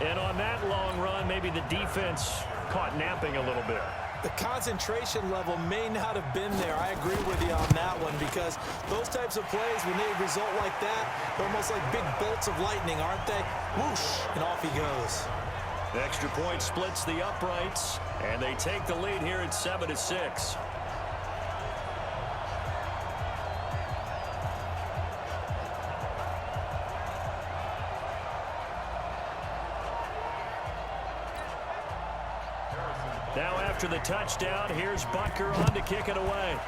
And on that long run, maybe the defense caught napping a little bit. The concentration level may not have been there. I agree with you on that one, because those types of plays, when they result like that, they're almost like big bolts of lightning, aren't they? Whoosh, and off he goes. The extra point splits the uprights, and they take the lead here at 7-6. Now after the touchdown, here's Butker on to kick it away.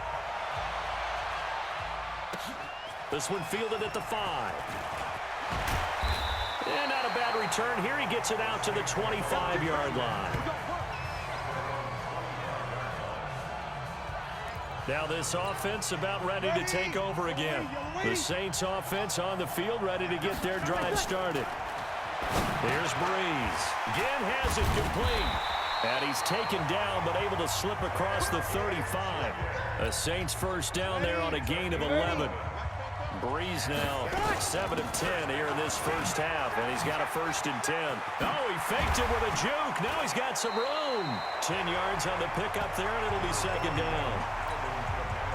This one fielded at the 5. And not a bad return here. He gets it out to the 25-yard line. Now this offense about ready to take over again. The Saints offense on the field ready to get their drive started. Here's Breeze. Again has it complete. And he's taken down, but able to slip across the 35. The Saints first down there on a gain of 11. Breeze now 7 of 10 here in this first half, and he's got a 1st and 10. Oh, he faked it with a juke. Now he's got some room. 10 yards on the pickup there, and it'll be 2nd down.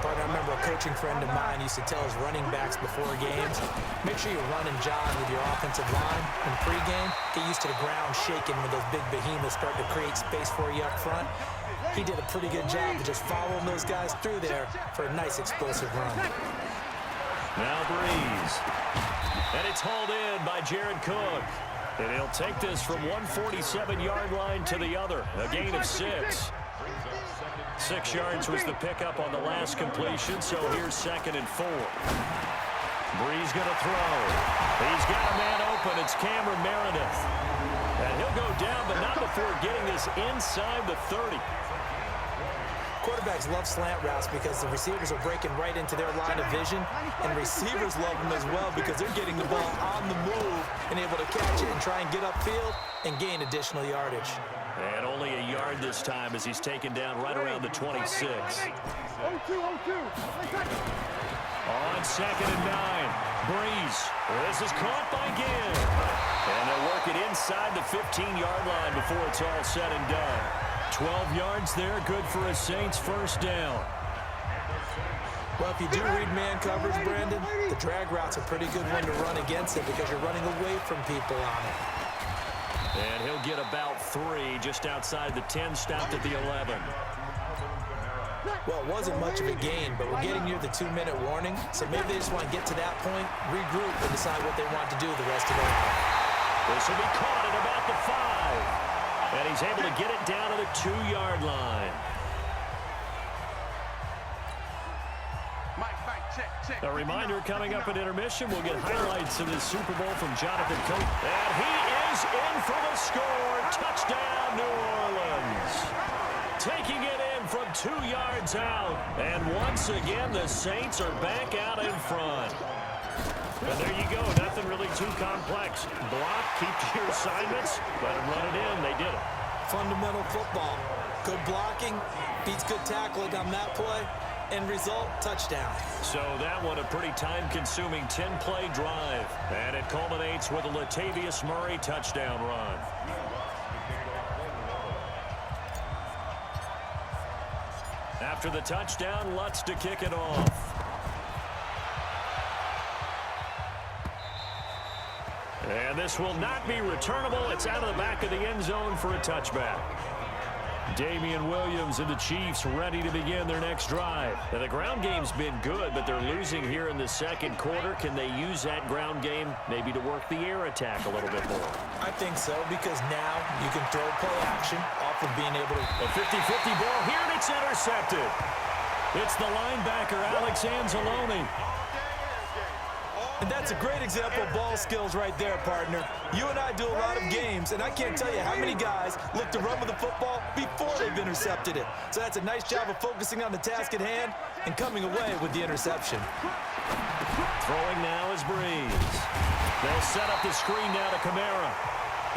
I remember a coaching friend of mine used to tell his running backs before games, make sure you run and jog with your offensive line in pregame. Get used to the ground shaking when those big behemoths start to create space for you up front. He did a pretty good job of just following those guys through there for a nice explosive run. Now Breeze. And it's hauled in by Jared Cook. And he'll take this from 147-yard line to the other, a gain of 6. 6 yards was the pickup on the last completion, so here's 2nd and 4. Breeze going to throw. He's got a man open. It's Cameron Meredith. And he'll go down, but not before getting this inside the 30. Quarterbacks love slant routes because the receivers are breaking right into their line of vision, and receivers love them as well because they're getting the ball on the move and able to catch it and try and get upfield and gain additional yardage. And only a yard this time as he's taken down right around the 26. On 2nd and 9, Breeze. This is caught by Gibb. And they'll work it inside the 15-yard line before it's all said and done. 12 yards there, good for a Saints 1st down. Well, if you do read man coverage, Brandon, the drag route's a pretty good one to run against it because you're running away from people on it. And he'll get about 3 just outside the 10, stopped at the 11. Well, it wasn't much of a gain, but we're getting near the 2-minute warning, so maybe they just want to get to that point, regroup, and decide what they want to do the rest of the night. This will be caught at about the 5. And he's able to get it down to the 2-yard line. A reminder, coming up at intermission, we'll get highlights of this Super Bowl from Jonathan Cope. And he is in for the score. Touchdown, New Orleans. Taking it in from 2 yards out. And once again, the Saints are back out in front. And there you go. Nothing really too complex. Block, keep to your assignments, let them run it in. They did it. Fundamental football. Good blocking, beats good tackling on that play. End result, touchdown. So that one a pretty time-consuming 10-play drive. And it culminates with a Latavius Murray touchdown run. After the touchdown, Lutz to kick it off. And this will not be returnable. It's out of the back of the end zone for a touchback. Damian Williams and the Chiefs ready to begin their next drive. Now, the ground game's been good, but they're losing here in the 2nd quarter. Can they use that ground game maybe to work the air attack a little bit more? I think so, because now you can throw play action off of being able to... A 50-50 ball here, and it's intercepted. It's the linebacker, Alex Anzalone. And that's a great example of ball skills right there, partner. You and I do a lot of games, and I can't tell you how many guys look to run with the football before they've intercepted it. So that's a nice job of focusing on the task at hand and coming away with the interception. Throwing now is Breeze. They'll set up the screen now to Kamara.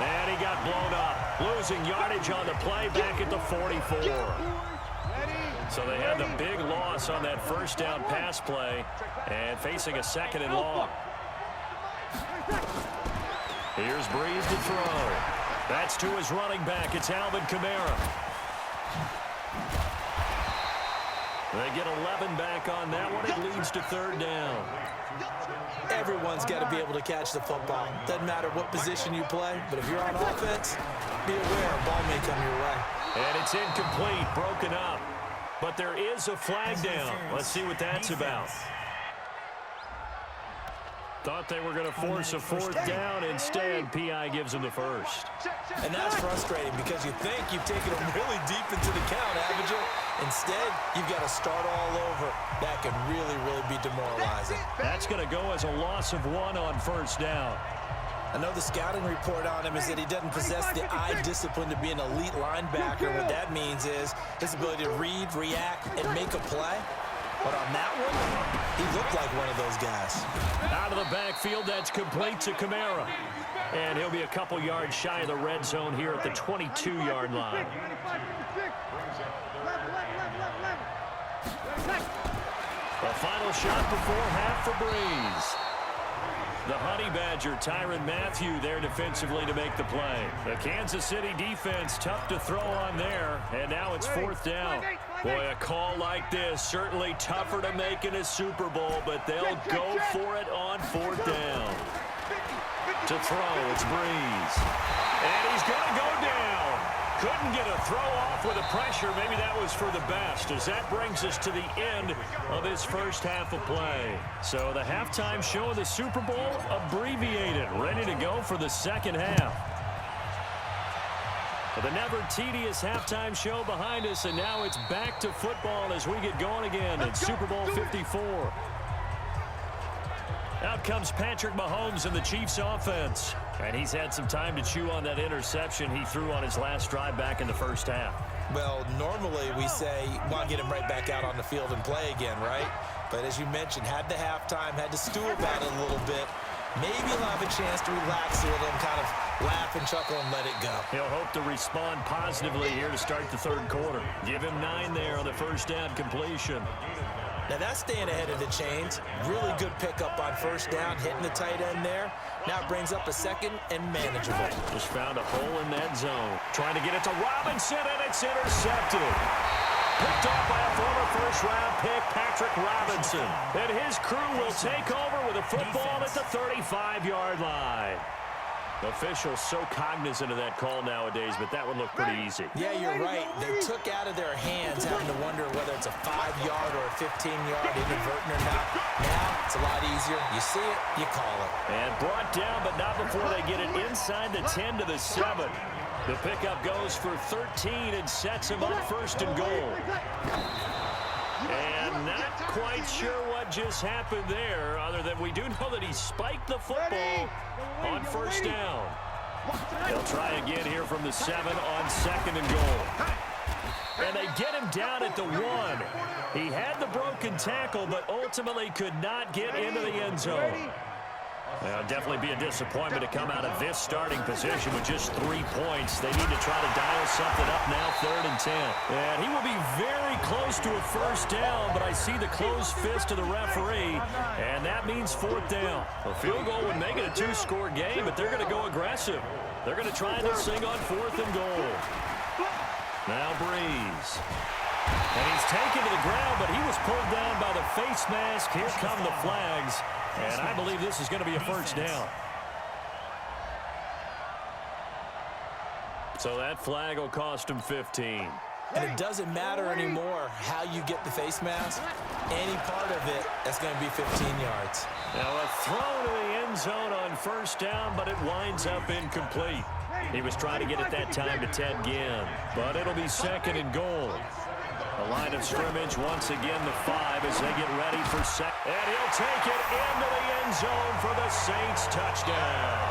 And he got blown up. Losing yardage on the play back at the 44. So they had the big loss on that first down pass play and facing a 2nd and long. Here's Breeze to throw. That's to his running back. It's Alvin Kamara. They get 11 back on that one. It leads to third down. Everyone's got to be able to catch the football. Doesn't matter what position you play, but if you're on offense, be aware a ball may come your way. And it's incomplete, broken up. But there is a flag down. Let's see what that's about. Thought they were going to force a fourth down. Instead, P.I. gives them the first. And that's frustrating because you think you've taken them really deep into the count, haven't you? Instead, you've got to start all over. That can really, really be demoralizing. That's going to go as a loss of 1 on first down. I know the scouting report on him is that he doesn't possess the eye discipline to be an elite linebacker. What that means is his ability to read, react, and make a play. But on that one, he looked like one of those guys. Out of the backfield, that's complete to Kamara. And he'll be a couple yards shy of the red zone here at the 22-yard line. The final shot before half for Breeze. The Honey Badger, Tyran Matthew, there defensively to make the play. The Kansas City defense, tough to throw on there, and now it's fourth down. Boy, a call like this, certainly tougher to make in a Super Bowl, but they'll go for it on fourth down. To throw, it's Breeze. And he's going to go down. Couldn't get a throw off with the pressure. Maybe that was for the best, as that brings us to the end of his first half of play. So the halftime show of the Super Bowl abbreviated, ready to go for the second half. The never tedious halftime show behind us, and now it's back to football as we get going again in Super Bowl 54. Out comes Patrick Mahomes and the Chiefs offense. And he's had some time to chew on that interception he threw on his last drive back in the first half. Well, normally we say, want to get him right back out on the field and play again, right? But as you mentioned, had the halftime, had to stew about it a little bit. Maybe he'll have a chance to relax a little and kind of laugh and chuckle and let it go. He'll hope to respond positively here to start the third quarter. Give him 9 there on the first down completion. Now that's staying ahead of the chains. Really good pickup on first down, hitting the tight end there. Now it brings up a second and manageable. Just found a hole in that zone. Trying to get it to Robinson, and it's intercepted. Picked off by a former first-round pick, Patrick Robinson. And his crew will take over with a football at the 35-yard line. Officials so cognizant of that call nowadays, but that would look pretty easy. Yeah, you're right. They took out of their hands having to wonder whether it's a 5-yard or a 15-yard inadvertent or not. Now, it's a lot easier. You see it, you call it. And brought down, but not before they get it inside the 10 to the 7. The pickup goes for 13 and sets him up first and goal. And not quite sure what just happened there, other than we do know that he spiked the football on first down. They'll try again here from the 7 on second and goal. And they get him down at the 1. He had the broken tackle, but ultimately could not get into the end zone. It'll definitely be a disappointment to come out of this starting position with just 3 points. They need to try to dial something up now, 3rd and 10. And he will be very close to a first down, but I see the closed fist of the referee, and that means 4th down. A field goal would make it a 2-score game, but they're going to go aggressive. They're going to try this thing on 4th and goal. Now Breeze. And he's taken to the ground, but he was pulled down by the face mask. Here come the flags. And I believe this is going to be a first down. So that flag will cost him 15. And it doesn't matter anymore how you get the face mask. Any part of it, that's going to be 15 yards. Now a throw to the end zone on first down, but it winds up incomplete. He was trying to get it that time to Ted Ginn, but it'll be 2nd and goal. The line of scrimmage once again the 5 as they get ready for second. And he'll take it into the end zone for the Saints touchdown.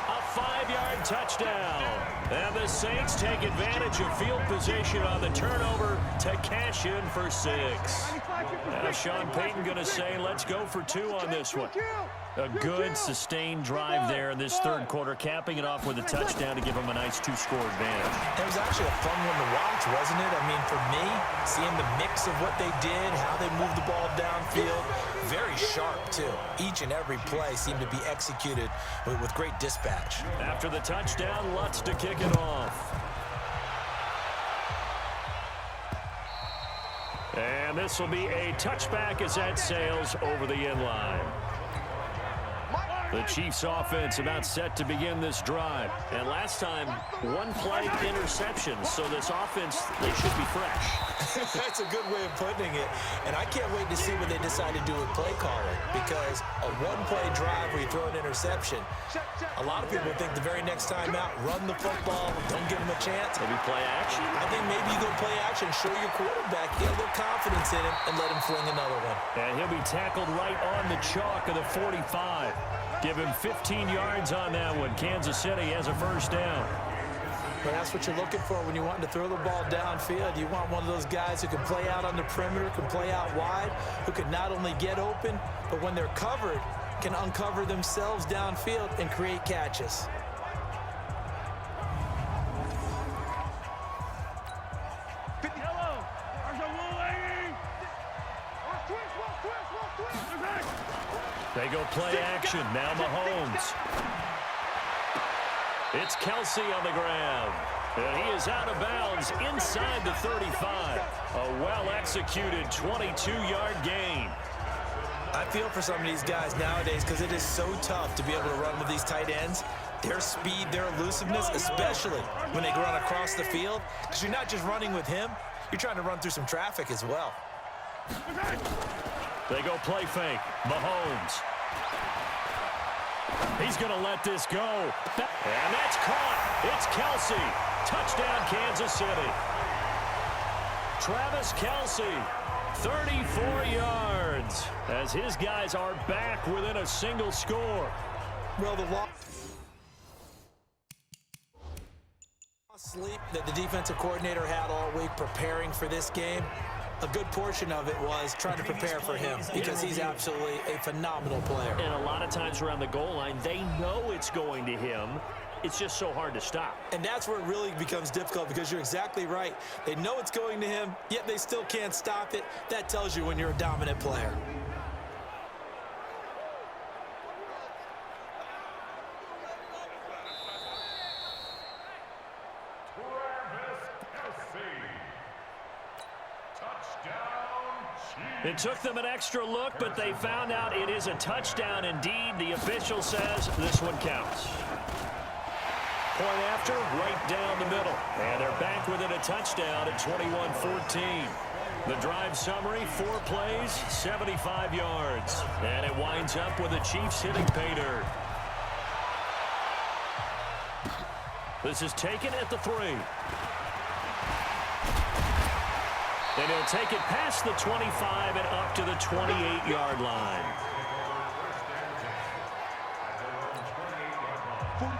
A 5-yard touchdown. And the Saints take advantage of field position on the turnover to cash in for 6. Now Sean Payton going to say, let's go for 2 on this one. A good, sustained drive there in this third quarter, capping it off with a touchdown to give them a nice two-score advantage. It was actually a fun one to watch, wasn't it? I mean, for me, seeing the mix of what they did, how they moved the ball downfield, very sharp, too. Each and every play seemed to be executed with great dispatch. After the touchdown, Lutz to kick it off. And this will be a touchback as that sails over the end line. The Chiefs offense about set to begin this drive. And last time, one play interception. So this offense, they should be fresh. That's a good way of putting it. And I can't wait to see what they decide to do with play calling. Because a one-play drive where you throw an interception, a lot of people think the very next time out, run the football, don't give them a chance. Maybe play action? I think maybe you go play action, show your quarterback, get a little confidence in him, and let him fling another one. And he'll be tackled right on the chalk of the 45. Give him 15 yards on that one. Kansas City has a first down. But that's what you're looking for when you want to throw the ball downfield. You want one of those guys who can play out on the perimeter, can play out wide, who can not only get open, but when they're covered, can uncover themselves downfield and create catches. They go play action. Now Mahomes. It's Kelsey on the ground. And he is out of bounds inside the 35. A well-executed 22-yard gain. I feel for some of these guys nowadays because it is so tough to be able to run with these tight ends. Their speed, their elusiveness, especially when they run across the field. Because you're not just running with him, you're trying to run through some traffic as well. They go play fake. Mahomes. He's going to let this go. And that's caught. It's Kelsey. Touchdown, Kansas City. Travis Kelsey, 34 yards, as his guys are back within a single score. Well, the sleep that the defensive coordinator had all week preparing for this game, a good portion of it was trying to prepare for him because he's absolutely a phenomenal player. And a lot of times around the goal line, they know it's going to him. It's just so hard to stop. And that's where it really becomes difficult because you're exactly right. They know it's going to him, yet they still can't stop it. That tells you when you're a dominant player. It took them an extra look, but they found out it is a touchdown indeed. The official says this one counts. Point after, right down the middle. And they're back within a touchdown at 21-14. The drive summary, 4 plays, 75 yards. And it winds up with the Chiefs hitting pay dirt. This is taken at the 3. And he'll take it past the 25 and up to the 28-yard line.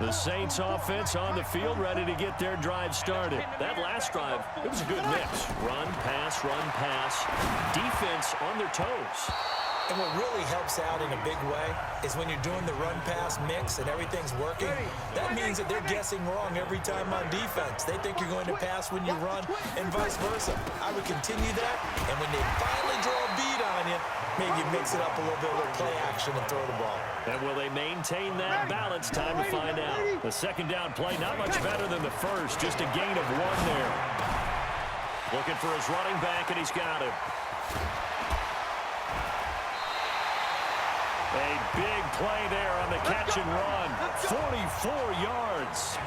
The Saints offense on the field ready to get their drive started. That last drive, it was a good mix. Run, pass, defense on their toes. And what really helps out in a big way is when you're doing the run-pass mix and everything's working, that means that they're guessing wrong every time on defense. They think you're going to pass when you run and vice versa. I would continue that, and when they finally draw a beat on you, maybe you mix it up a little bit with play action and throw the ball. And will they maintain that balance? Time to find out. The second down play, not much better than the first, just a gain of 1 there. Looking for his running back, and he's got him. A big play there on the catch and run. 44 yards.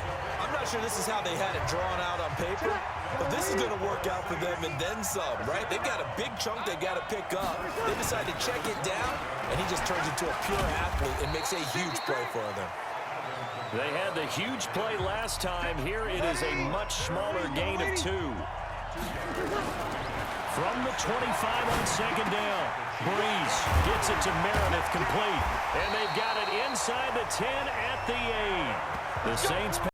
I'm not sure this is how they had it drawn out on paper, but this is going to work out for them and then some, right? They've got a big chunk they've got to pick up. They decide to check it down, and he just turns into a pure athlete and makes a huge play for them. They had the huge play last time. Here it is a much smaller gain of 2. From the 25 on second down, Breeze gets it to Meredith complete. And they've got it inside the 10 at the 8. The Saints